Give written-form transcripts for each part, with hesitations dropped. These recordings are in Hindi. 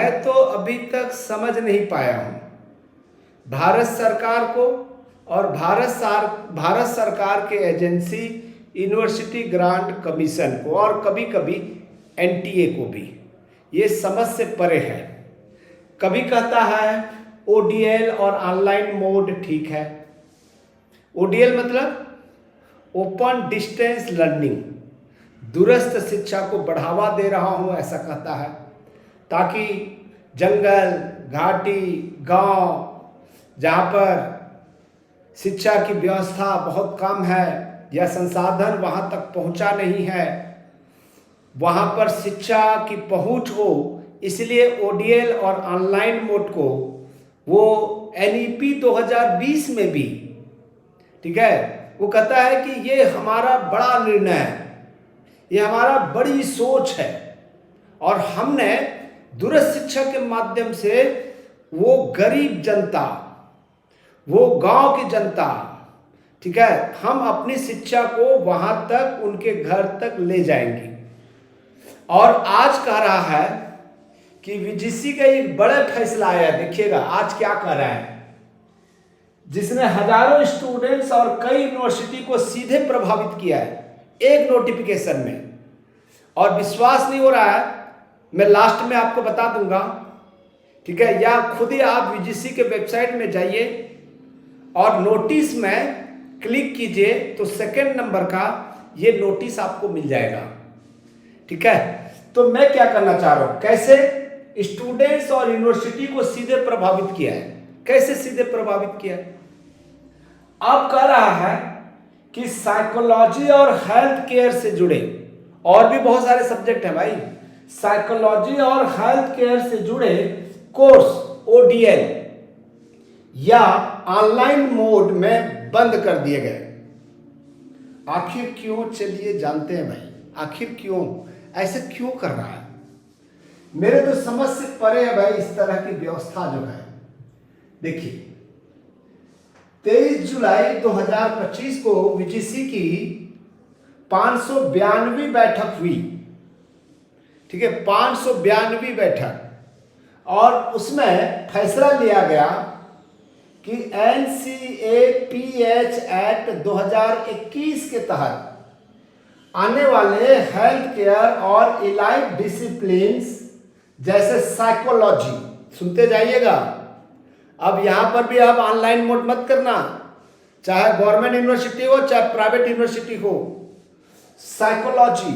मैं तो अभी तक समझ नहीं पाया हूँ भारत सरकार को और भारत सरकार के एजेंसी यूनिवर्सिटी ग्रांट कमीशन को और कभी कभी एनटीए को भी। ये समझ से परे है। कभी कहता है ओडीएल और ऑनलाइन मोड ठीक है। ओडीएल मतलब ओपन डिस्टेंस लर्निंग, दूरस्थ शिक्षा को बढ़ावा दे रहा हूँ ऐसा कहता है, ताकि जंगल, घाटी, गांव जहाँ पर शिक्षा की व्यवस्था बहुत कम है या संसाधन वहाँ तक पहुँचा नहीं है, वहाँ पर शिक्षा की पहुँच हो, इसलिए ओडीएल और ऑनलाइन मोड को वो एनईपी 2020 में भी, ठीक है, वो कहता है कि ये हमारा बड़ा निर्णय है, ये हमारा बड़ी सोच है और हमने दूरस्थ शिक्षा के माध्यम से वो गरीब जनता, वो गांव की जनता, ठीक है, हम अपनी शिक्षा को वहां तक, उनके घर तक ले जाएंगे। और आज कह रहा है कि वीजीसी का एक बड़ा फैसला आया, देखिएगा आज क्या कह रहा है, जिसने हजारों स्टूडेंट्स और कई यूनिवर्सिटी को सीधे प्रभावित किया है एक नोटिफिकेशन में। और विश्वास नहीं हो रहा है, मैं लास्ट में आपको बता दूंगा, ठीक है, या खुद ही आप वीजीसी के वेबसाइट में जाइए और नोटिस में क्लिक कीजिए तो सेकंड नंबर का ये नोटिस आपको मिल जाएगा, ठीक है। तो मैं क्या करना चाह रहा हूं, कैसे स्टूडेंट्स और यूनिवर्सिटी को सीधे प्रभावित किया है, कैसे सीधे प्रभावित किया है। अब कह रहा है कि साइकोलॉजी और हेल्थ केयर से जुड़े और भी बहुत सारे सब्जेक्ट हैं भाई, साइकोलॉजी और हेल्थ केयर से जुड़े कोर्स ओडीएल या ऑनलाइन मोड में बंद कर दिए गए। आखिर क्यों, चलिए जानते हैं भाई, आखिर क्यों ऐसे क्यों कर रहा है। मेरे तो समझ से परे है भाई इस तरह की व्यवस्था जो है। देखिए 23 जुलाई 2025 को वीजीसी की 592वीं बैठक हुई, ठीक है, 592वीं बैठक, और उसमें फैसला लिया गया कि एनसीएपीएच एक्ट 2021 के तहत आने वाले हेल्थ केयर और एलाइड डिसिप्लिन्स जैसे साइकोलॉजी, सुनते जाइएगा, अब यहां पर भी आप ऑनलाइन मोड मत करना, चाहे गवर्नमेंट यूनिवर्सिटी हो चाहे प्राइवेट यूनिवर्सिटी हो, psychology,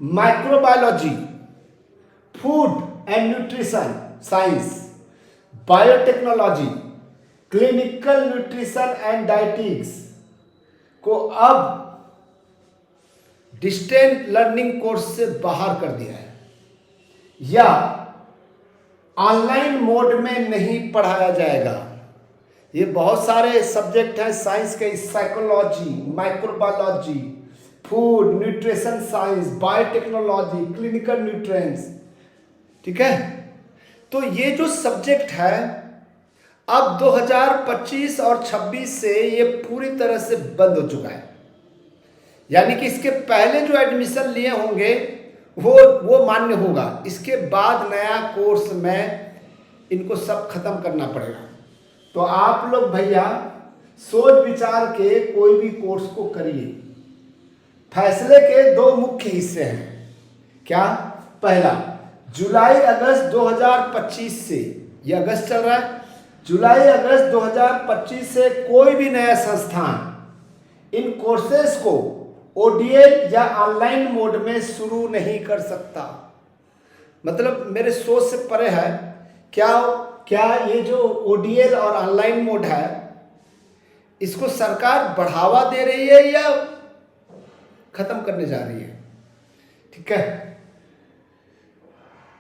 microbiology, food and nutrition science, biotechnology, clinical nutrition and dietetics को अब डिस्टेंस लर्निंग कोर्स से बाहर कर दिया है या ऑनलाइन मोड में नहीं पढ़ाया जाएगा। ये बहुत सारे सब्जेक्ट हैं साइंस के, psychology, microbiology, food nutrition science, biotechnology, clinical nutrients, ठीक है। तो ये जो सब्जेक्ट है अब 2025 और 26 से ये पूरी तरह से बंद हो चुका है, यानी कि इसके पहले जो एडमिशन लिए होंगे वो मान्य होगा, इसके बाद नया कोर्स में इनको सब खत्म करना पड़ेगा। तो आप लोग भैया सोच विचार के कोई भी कोर्स को करिए। फैसले के दो मुख्य हिस्से हैं। क्या? पहला, जुलाई अगस्त 2025 से, ये अगस्त चल रहा है, जुलाई अगस्त 2025 से कोई भी नया संस्थान इन कोर्सेज को ओडीएल या ऑनलाइन मोड में शुरू नहीं कर सकता। मतलब मेरे सोच से परे है। क्या ये जो ओडीएल और ऑनलाइन मोड है इसको सरकार बढ़ावा दे रही है या खत्म करने जा रही है? ठीक है।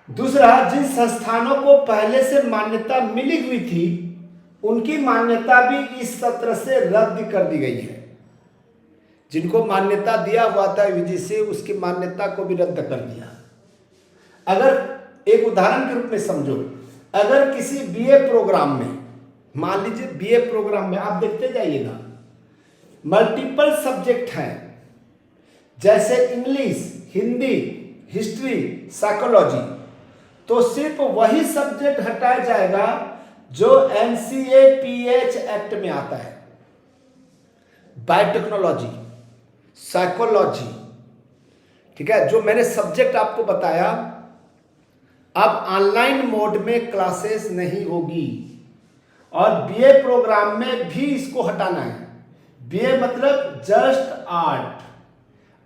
दूसरा, जिन संस्थानों को पहले से मान्यता मिली हुई थी उनकी मान्यता भी इस सत्र से रद्द कर दी गई है। जिनको मान्यता दिया हुआ था वीजीसी, उसकी मान्यता को भी रद्द कर दिया। अगर एक उदाहरण के रूप में समझो, अगर किसी बीए प्रोग्राम में, मान लीजिए बीए प्रोग्राम में आप देखते जाइएगा मल्टीपल सब्जेक्ट हैं, जैसे इंग्लिश, हिंदी, हिस्ट्री, साइकोलॉजी, तो सिर्फ वही सब्जेक्ट हटाया जाएगा जो NCAPH एक्ट में आता है। बायोटेक्नोलॉजी, साइकोलॉजी, ठीक है, जो मैंने सब्जेक्ट आपको बताया, अब ऑनलाइन मोड में क्लासेस नहीं होगी और BA प्रोग्राम में भी इसको हटाना है। BA मतलब जस्ट आर्ट।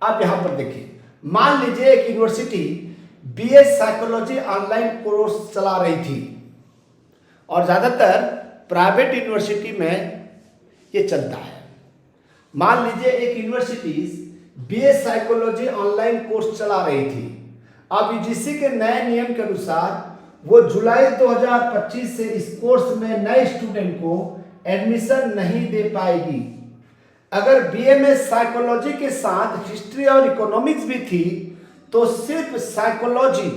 अब यहां पर देखिए, मान लीजिए एक university BA psychology online course चला रही थी और ज़्यादातर प्राइवेट यूनिवर्सिटी में ये चलता है। मान लीजिए एक university BA psychology online course चला रही थी। अब UGC के नए नियम के अनुसार वो जुलाई 2025 से इस कोर्स में नए स्टूडेंट को एडमिशन नहीं दे पाएगी। अगर BA में साइकोलॉजी के साथ हिस्ट्री और इकोनॉमिक्स भी थी तो सिर्फ साइकोलॉजी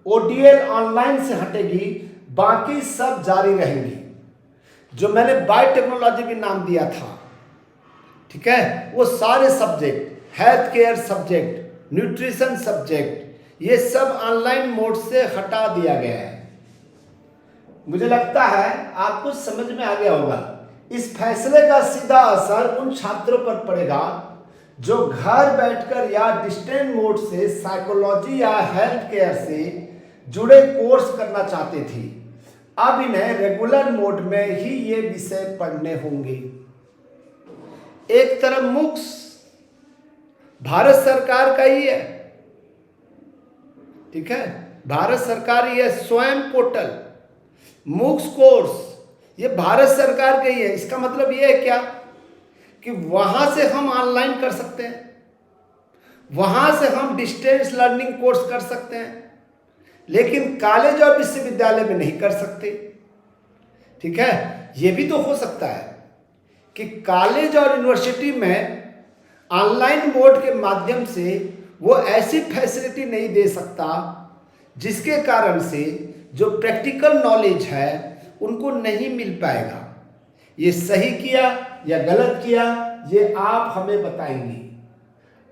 ODL ऑनलाइन से हटेगी, बाकी सब जारी रहेंगी। जो मैंने बायोटेक्नोलॉजी भी नाम दिया था, ठीक है, वो सारे subject, health care subject, nutrition subject, ये सब ऑनलाइन मोड से हटा दिया गया है। मुझे लगता है आपको समझ में आ गया होगा। इस फैसले का सीधा असर उन छात्रों पर पड़ेगा जो घर बैठकर या डिस्टेंस मोड से साइकोलॉजी या हेल्थ केयर से जुड़े कोर्स करना चाहते थे। अब इन्हें रेगुलर मोड में ही ये विषय पढ़ने होंगे। एक तरफ MOOCs भारत सरकार का ही है, ठीक है, भारत सरकार ही है, स्वयं पोर्टल MOOCs कोर्स ये भारत सरकार का ही है। इसका मतलब ये है क्या कि वहां से हम ऑनलाइन कर सकते हैं, वहां से हम डिस्टेंस लर्निंग कोर्स कर सकते हैं, लेकिन कॉलेज और विश्वविद्यालय में नहीं कर सकते। ठीक है, ये भी तो हो सकता है कि कॉलेज और यूनिवर्सिटी में ऑनलाइन मोड के माध्यम से वो ऐसी फैसिलिटी नहीं दे सकता जिसके कारण से जो प्रैक्टिकल नॉलेज है उनको नहीं मिल पाएगा। ये सही किया या गलत किया ये आप हमें बताएंगे।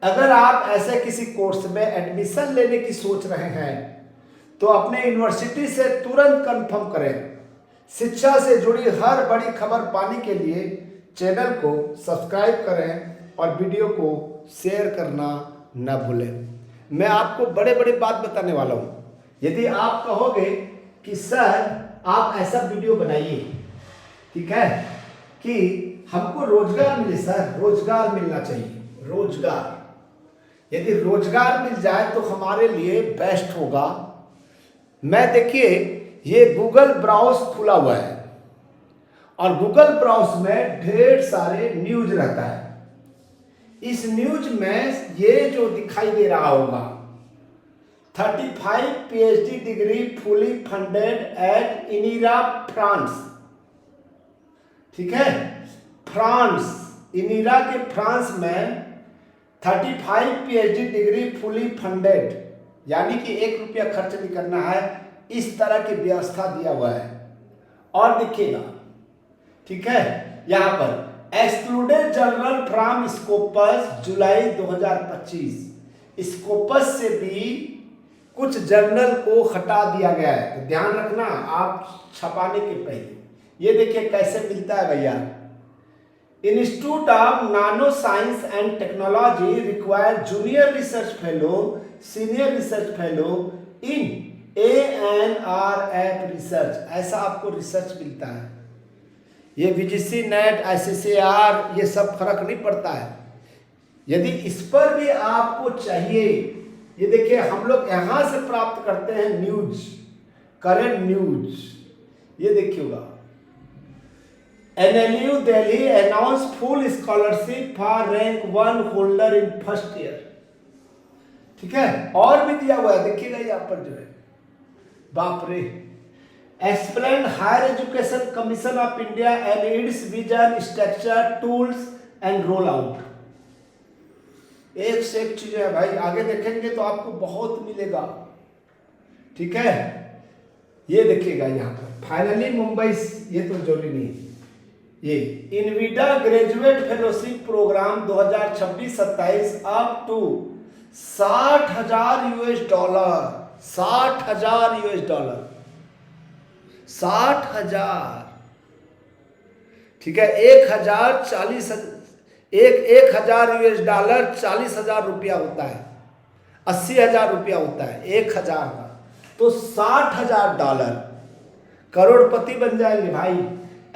अगर आप ऐसे किसी कोर्स में एडमिशन लेने की सोच रहे हैं तो अपने यूनिवर्सिटी से तुरंत कंफर्म करें। शिक्षा से जुड़ी हर बड़ी खबर पाने के लिए चैनल को सब्सक्राइब करें और वीडियो को शेयर करना न भूलें। मैं आपको बड़े बड़े बात बताने वाला हूँ। यदि आप कहोगे कि सर आप ऐसा वीडियो बनाइए, ठीक है, कि हमको रोजगार मिले, सर रोजगार मिलना चाहिए, रोजगार, यदि रोजगार मिल जाए तो हमारे लिए बेस्ट होगा। मैं देखिए ये गूगल ब्राउज खुला हुआ है और गूगल ब्राउज में ढेर सारे न्यूज रहता है। इस न्यूज में ये जो दिखाई दे रहा होगा 35 PhD degree fully funded at Inria France, ठीक है, फ्रांस, इनीरा के फ्रांस में 35 PhD डिग्री फुली फंडेड, यानी कि 1 रुपया खर्च नहीं करना है, इस तरह की व्यवस्था दिया हुआ है। और देखिएगा, ठीक है, यहाँ पर excluded journal from Scopus July 2025, Scopus से भी कुछ जर्नल को हटा दिया गया है। तो ध्यान रखना आप छपाने के पहले। ये देखिए कैसे मिलता है भैया। इंस्टीट्यूट ऑफ नानो science and technology require junior research fellow, senior research fellow in ANRF research, ऐसा आपको रिसर्च मिलता है। ये VGC नेट ICCR ये सब फर्क नहीं पड़ता है। यदि इस पर भी आपको चाहिए, ये देखिए हम लोग यहां से प्राप्त करते हैं न्यूज, करंट न्यूज। ये देखिएगा, NLU Delhi announce full scholarship for rank 1 holder in first year, ठीक है, और भी दिया हुआ है, देखिएगा यहाँ पर जो है, बाप रे, explain higher education commission of India and its vision, structure, tools and roll out. एक से एक चीज है भाई, आगे देखेंगे तो आपको बहुत मिलेगा, ठीक है। ये देखिएगा यहाँ पर फाइनली मुंबई, ये तो जरूरी नहीं है, ये Nvidia graduate fellowship program 2026-27 up to $60,000, 60,000 US$, 60,000। ठीक है, 1,000 US$, 40,000 रुपया होता है, 80,000 रुपया होता है 1,000 का। तो $60,000 करोड़पति बन जाएंगे भाई।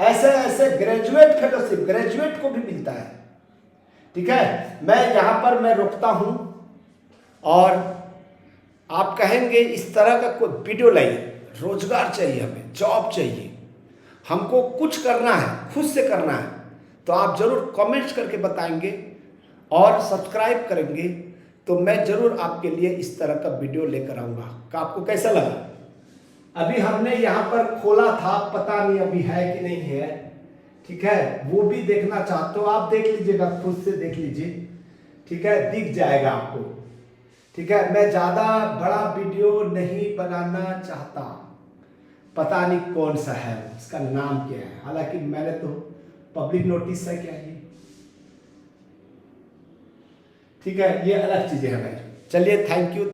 ऐसे ऐसे ग्रेजुएट फेलोशिप ग्रेजुएट को भी मिलता है। ठीक है, मैं यहाँ पर मैं रुकता हूँ और आप कहेंगे इस तरह का कोई वीडियो लाइए, रोजगार चाहिए, हमें जॉब चाहिए, हमको कुछ करना है, खुद से करना है, तो आप जरूर कमेंट्स करके बताएंगे और सब्सक्राइब करेंगे तो मैं जरूर आपके लिए इस तरह का वीडियो लेकर आऊँगा। का आपको कैसा लगा? अभी हमने यहाँ पर खोला था, पता नहीं अभी है कि नहीं है। ठीक है, वो भी देखना चाहते हो आप देख लीजिएगा, खुद से देख लीजिए। ठीक है, दिख जाएगा आपको। ठीक है, मैं ज़्यादा बड़ा वीडियो नहीं बनाना चाहता, पता नहीं कौन सा है, इसका नाम क्या है, हालांकि मैंने तो पब्लिक नोटिस है क्या ये। ठीक है, ये अलग चीज़ें हैं भाई। चलिए, थैंक यू।